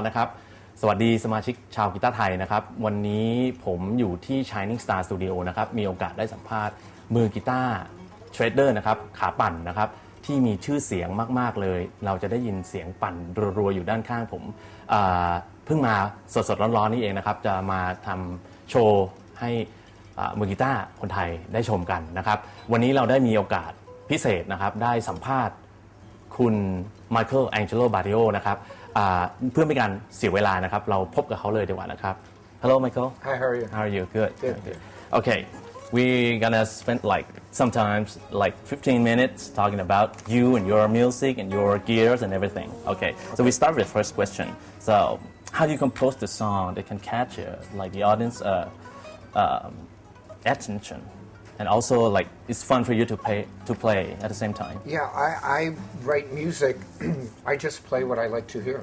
นะครับสวัสดีสมาชิกชาวกีตาร์ไทยนะครับวันนี้ผมอยู่ที่ Shining Star Studio นะครับมีโอกาสได้สัมภาษณ์มือกีตาร์เทรดเดอร์นะครับขาปั่นนะครับที่มีชื่อเสียงมากๆเลยเราจะได้ยินเสียงปั่นรัวๆอยู่ด้านข้างผมเพิ่งมาสดๆร้อนๆนี่เองนะครับจะมาทำโชว์ให้มือกีตาร์คนไทยได้ชมกันนะครับวันนี้เราได้มีโอกาสพิเศษนะครับได้สัมภาษณ์คุณไมเคิลแองเจโลบาริโอนะครับเพื่อไม่การเสียเวลานะครับเราพบกับเขาเลยดีกว่านะครับ Hello Michael Hi, how are you? How are you? Good. Good. Okay, we're gonna spend like sometimes like 15 minutes talking about you and your music and your gears and everything. Okay, so we start with the first question. So, how do you compose the song that can catch like the audience attention, and also like it's fun for you to play at the same time? Yeah, I write music. I just play what I like to hear.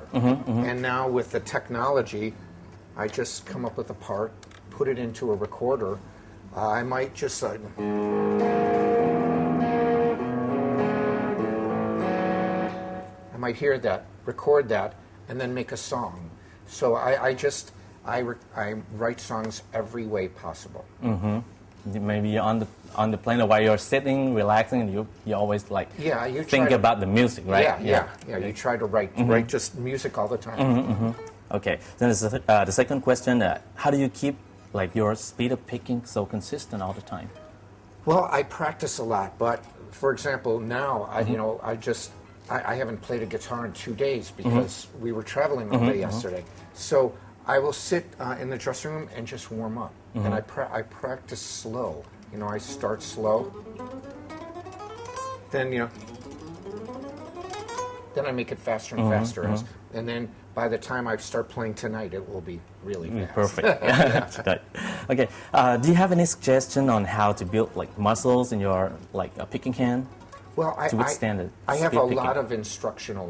And now with the technology, I just come up with a part, put it into a recorder. I might just I might hear that, record that, and then make a song. So I write songs every way possible. Maybe you're on the plane, or while you're sitting, relaxing, and you always like you think about the music, right? Yeah. You try to write just music all the time. Okay. Then the second question: how do you keep like your speed of picking so consistent all the time? Well, I practice a lot, but for example, now I haven't played a guitar in 2 days because we were traveling all day yesterday. So I will sit in the dressing room and just warm up, and I practice slow. I start slow, then then I make it faster and faster, and then by the time I start playing tonight, it will be really fast. Perfect. That's good. Okay. Do you have any suggestion on how to build like muscles in your like picking hand? Well, to withstand it. I have a lot of instructional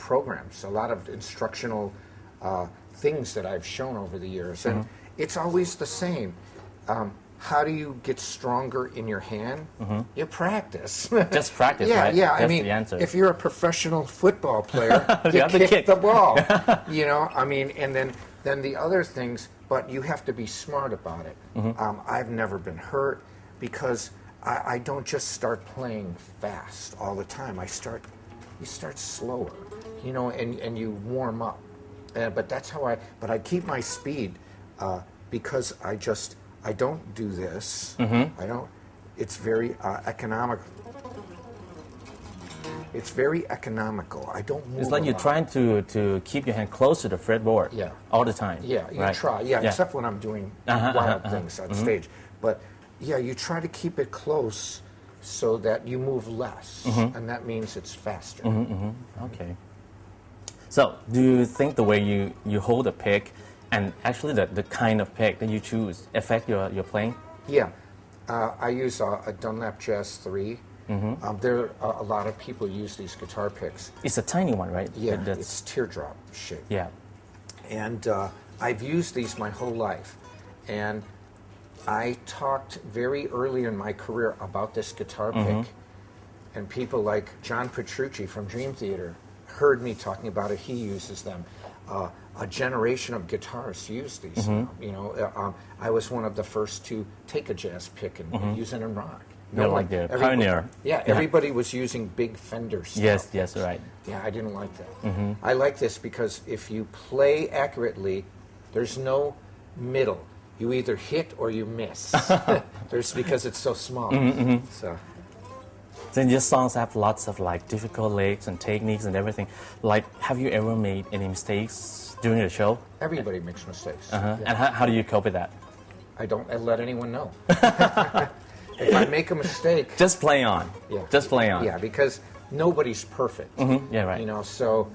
programs, a lot of instructional things that I've shown over the years, and it's always the same. How do you get stronger in your hand? You practice. Just practice, yeah, right? Yeah, That's I mean, the answer. if you're a professional football player, you have to kick the ball. And then the other things, but you have to be smart about it. I've never been hurt because I don't just start playing fast all the time. You start slower, and you warm up. But that's how I keep my speed because I don't do this. I don't. It's very economical. It's very economical. I don't move. It's like you're trying to keep your hand close to the fretboard. All the time. Yeah, you right? try. Yeah, except when I'm doing wild things on stage. But yeah, you try to keep it close so that you move less, and that means it's faster. Okay. So, do you think the way you hold a pick and actually the kind of pick that you choose affect your playing? Yeah. I use a Dunlap Jazz 3. There a lot of people use these guitar picks. It's a tiny one, right? Yeah, it's teardrop shape. Yeah. And I've used these my whole life. And I talked very early in my career about this guitar pick. And people like John Petrucci from Dream Theater heard me talking about it. He uses them. A generation of guitarists use these. I was one of the first to take a jazz pick and use it in rock. You're like the pioneer. Yeah, everybody was using big Fender stuff. Yes, right. Yeah, I didn't like that. I like this because if you play accurately, there's no middle. You either hit or you miss. Because it's so small. So. Then your songs have lots of like difficult licks and techniques and everything. Like, have you ever made any mistakes during the show? Everybody makes mistakes. And how do you cope with that? I don't let anyone know. If I make a mistake, just play on. Yeah. Just play on. Yeah, because nobody's perfect. Yeah, right. So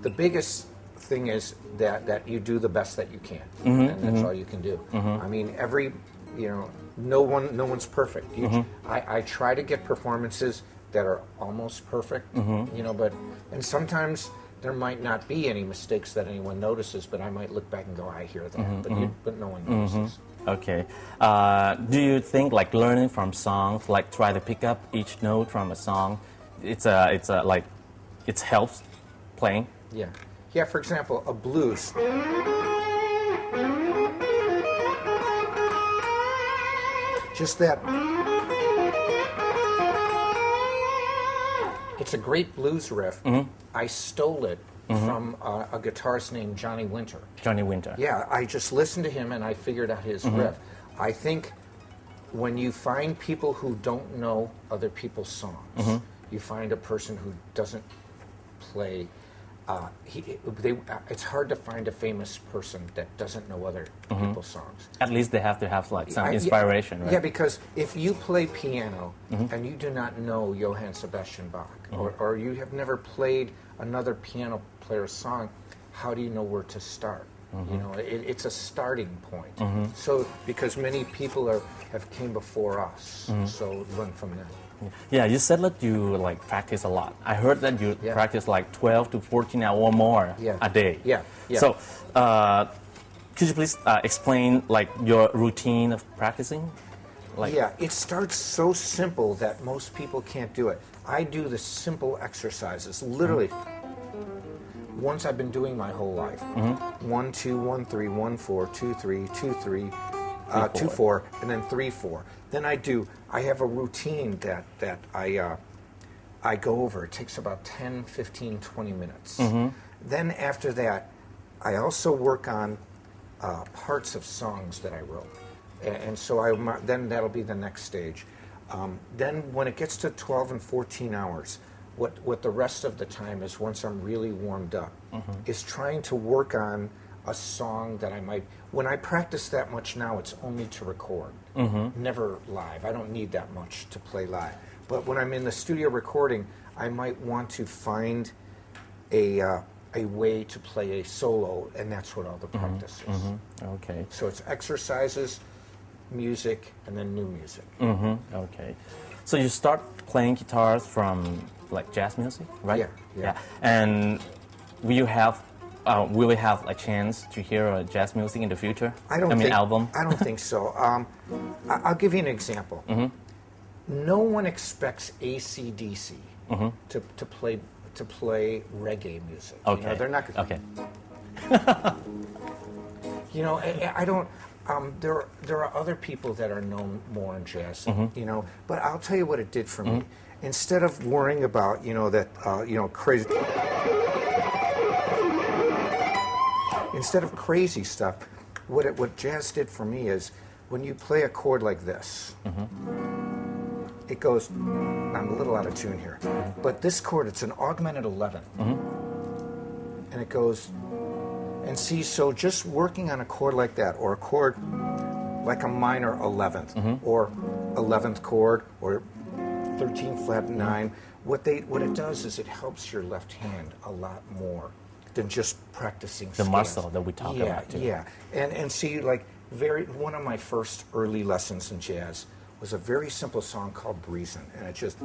the biggest thing is that you do the best that you can, and that's all you can do. I mean, no one's perfect. I try to get performances that are almost perfect, and sometimes there might not be any mistakes that anyone notices, but I might look back and go, I hear that, but no one notices. Okay. Do you think like learning from songs, like try to pick up each note from a song, it helps playing? Yeah. Yeah, for example, a blues. Just that. It's a great blues riff. I stole it from a guitarist named Johnny Winter. Johnny Winter. Yeah, I just listened to him and I figured out his riff. I think when you find people who don't know other people's songs, you find a person who doesn't play. It's hard to find a famous person that doesn't know other people's songs. At least they have to have like some inspiration, right? Yeah, because if you play piano and you do not know Johann Sebastian Bach, or you have never played another piano player's song, how do you know where to start? You know, it's a starting point. So because many people have came before us, so learn from them. Yeah, you said that you like practice a lot. I heard that you practice like 12 to 14 hours or more a day. Yeah. So, could you please explain like your routine of practicing? Like, Yeah, it starts so simple that most people can't do it. I do the simple exercises, literally. Ones I've been doing my whole life. 1, 2, 1, 3, 1, 4, 2, 3, 2, 3, 2, 4, and then 3, 4. Then I have a routine that I go over. It takes about 10, 15, 20 minutes. Then after that, I also work on parts of songs that I wrote. And so then that'll be the next stage. Then when it gets to 12 and 14 hours, what the rest of the time is, once I'm really warmed up, is trying to work on a song that I might. When I practice that much now, it's only to record, never live. I don't need that much to play live. But when I'm in the studio recording, I might want to find a way to play a solo, and that's what all the practice is. Okay. So it's exercises, music, and then new music. Okay. So you start playing guitars from like jazz music, right? Yeah. And will we have a chance to hear a jazz music in the future? I mean, album. I don't think so. I'll give you an example. No one expects AC/DC to play reggae music. Okay. You know, they're not. Okay. You know, I don't. There are other people that are known more in jazz. You know, but I'll tell you what it did for me. Instead of worrying about crazy. Instead of crazy stuff, what jazz did for me is when you play a chord like this, it goes. I'm a little out of tune here, but this chord, it's an augmented 11, and it goes. And see, so just working on a chord like that, or a chord like a minor 11th, or 11th chord, or 13 flat 9, what it does is it helps your left hand a lot more than just practicing The muscle that we talk about too. Yeah, and see, like one of my first early lessons in jazz was a very simple song called "Breezin'," and it just.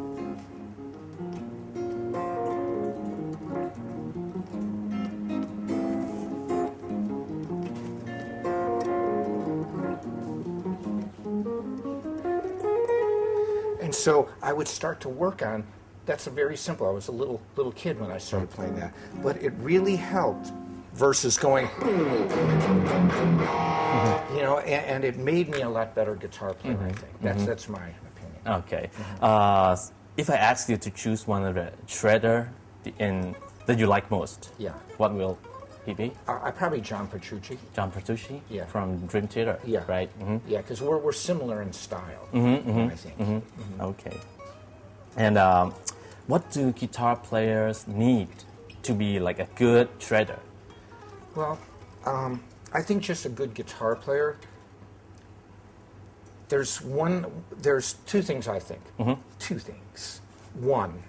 And so I would start to work on. That's a very simple. I was a little kid when I started playing that, but it really helped. Versus going, you know, and it made me a lot better guitar player. I think that's my opinion. Okay. If I ask you to choose one of the shredder that you like most, what will he be? I probably John Petrucci. John Petrucci? Yeah. From Dream Theater? Yeah. Right? Yeah, because we're similar in style, I think. Okay. And what do guitar players need to be like a good shredder? Well, I think just a good guitar player. There's two things I think. Two things. One,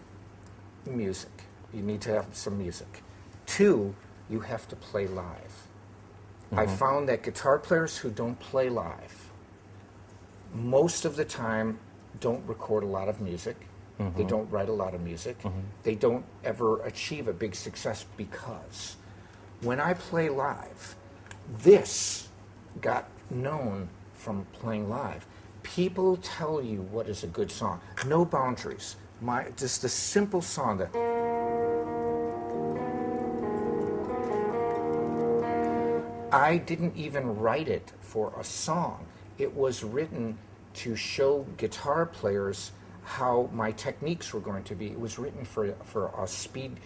music. You need to have some music. Two, you have to play live. I found that guitar players who don't play live, most of the time, don't record a lot of music. They don't write a lot of music. They don't ever achieve a big success because when I play live, this got known from playing live. People tell you what is a good song. No boundaries. Just the simple song that. I didn't even write it for a song. It was written to show guitar players how my techniques were going to be. It was written for speed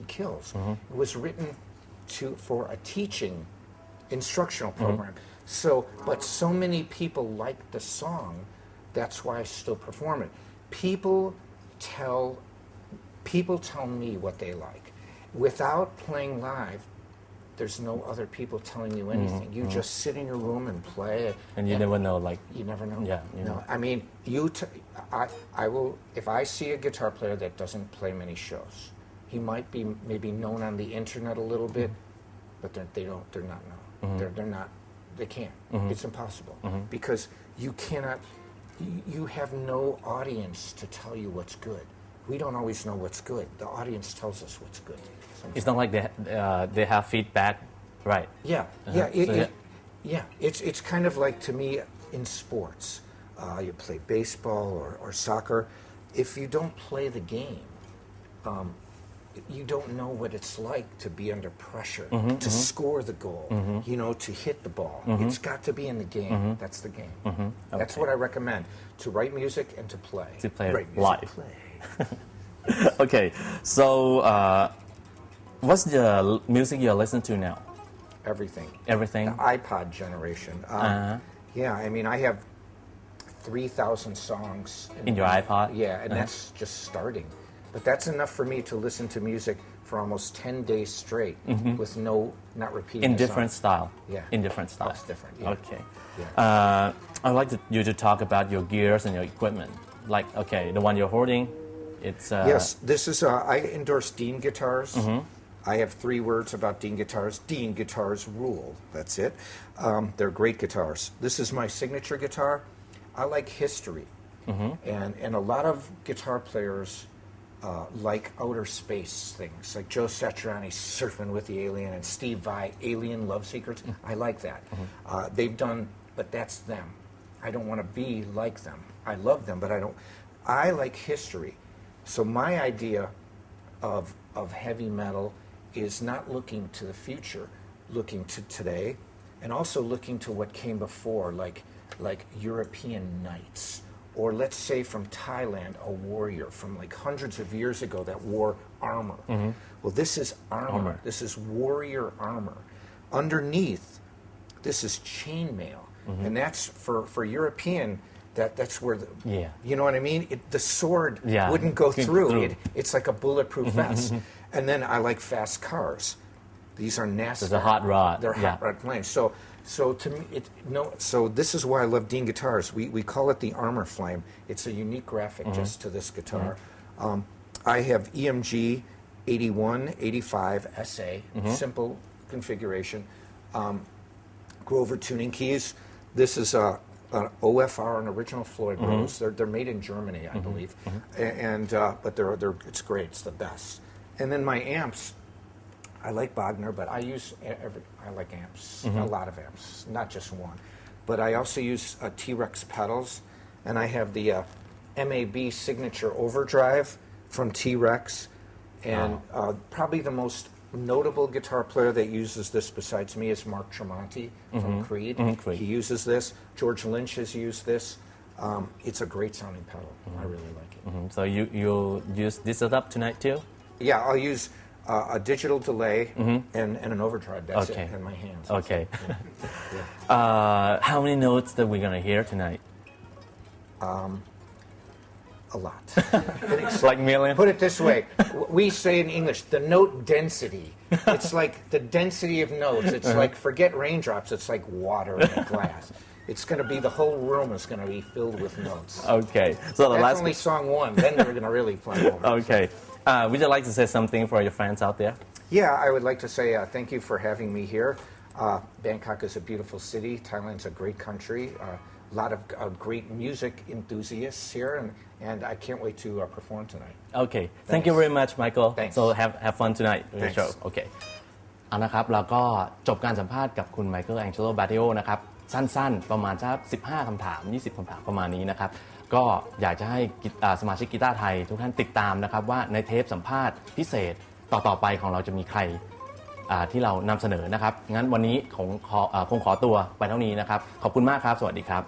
kills. It was written for a teaching instructional program. But so many people liked the song, that's why I still perform it. People tell me what they like. Without playing live, there's no other people telling you anything. You just sit in your room and play. And you never know, like... You never know. Yeah. No, I mean, I will, if I see a guitar player that doesn't play many shows, he might be maybe known on the internet a little bit, but they're not known. They're not, they can't. It's impossible. Because you cannot, you have no audience to tell you what's good. We don't always know what's good. The audience tells us what's good. Sometimes. It's not like they have feedback, right? Yeah. It's kind of like, to me, in sports. You play baseball or soccer. If you don't play the game, you don't know what it's like to be under pressure, to score the goal, to hit the ball. It's got to be in the game. That's the game. That's what I recommend, to write music and to play. To play write music, live. Play. Okay, so what's the music you're listening to now? Everything. Everything? The iPod generation. Yeah, I mean, I have 3,000 songs. In your iPod? Yeah, and that's just starting. But that's enough for me to listen to music for almost 10 days straight with not repeating In a different song. style? Yeah. In different style? That's different, yeah. Okay. Yeah. I'd like you to talk about your gears and your equipment. Like, okay, the one you're holding, it's... Yes, this is, I endorse Dean guitars. I have 3 words about Dean guitars. Dean guitars rule. That's it. They're great guitars. This is my signature guitar. I like history. And a lot of guitar players like outer space things, like Joe Satriani surfing with the alien and Steve Vai, alien love secrets. I like that. They've done, but that's them. I don't want to be like them. I love them, but I don't. I like history. So my idea of heavy metal is not looking to the future, looking to today, and also looking to what came before, like European knights, or let's say from Thailand, a warrior from like hundreds of years ago that wore armor. Well, this is armor. This is warrior armor. Underneath, this is chainmail, and that's for European. That's where you know what I mean? The sword wouldn't go through. It's like a bulletproof vest. And then I like fast cars. These are NASCAR. There's a hot rod. They're hot rod planes. So to me, so this is why I love Dean guitars. We call it the Armor Flame. It's a unique graphic just to this guitar. I have EMG 81, 85 SA, simple configuration. Grover tuning keys. This is an OFR, an original Floyd Rose. They're made in Germany, I believe, and but it's great. It's the best. And then my amps, I like Wagner, but I like amps, a lot of amps, not just one. But I also use T-Rex pedals, and I have the MAB Signature Overdrive from T-Rex, and probably the most notable guitar player that uses this besides me is Mark Tremonti from Creed. He uses this. George Lynch has used this. It's a great sounding pedal. I really like it. So you'll use this setup tonight too? Yeah, I'll use a digital delay and an overdrive. That's it in my hands. Okay. How many notes that we're going to hear tonight? A lot. Like million? Put it this way. We say in English, the note density. It's like the density of notes. It's like, forget raindrops. It's like water in a glass. It's going to be, the whole room is going to be filled with notes. Okay. So that's only song 1. Then we're going to really play over. Okay. Would you like to say something for your friends out there? Yeah, I would like to say thank you for having me here. Bangkok is a beautiful city. Thailand's a great country. A lot of great music enthusiasts here, and I can't wait to perform tonight. Okay. Thank you very much, Michael. Thanks. So have fun tonight with the show. Okay. เอานะครับเราก็จบการสัมภาษณ์กับคุณไมเคิลแองเจโลบาเตโอนะครับสั้นๆประมาณสัก15 คำถาม 20 คำถามประมาณนี้นะครับก็อยากจะให้สมาชิกกีตาร์ไทยทุกท่านติดตามนะครับว่าในเทปสัมภาษณ์พิเศษต่อๆไปของเราจะมีใคร ที่เรานำเสนอนะครับงั้นวันนี้คงขอตัวไปเท่านี้นะครับขอบคุณมากครับสวัสดีครับ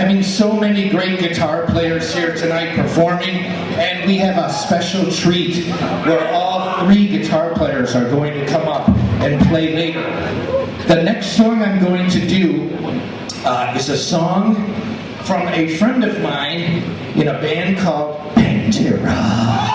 having so many great guitar players here tonight performing, and we have a special treat. We're all 3 guitar players are going to come up and play later. The next song I'm going to do is a song from a friend of mine in a band called Pantera.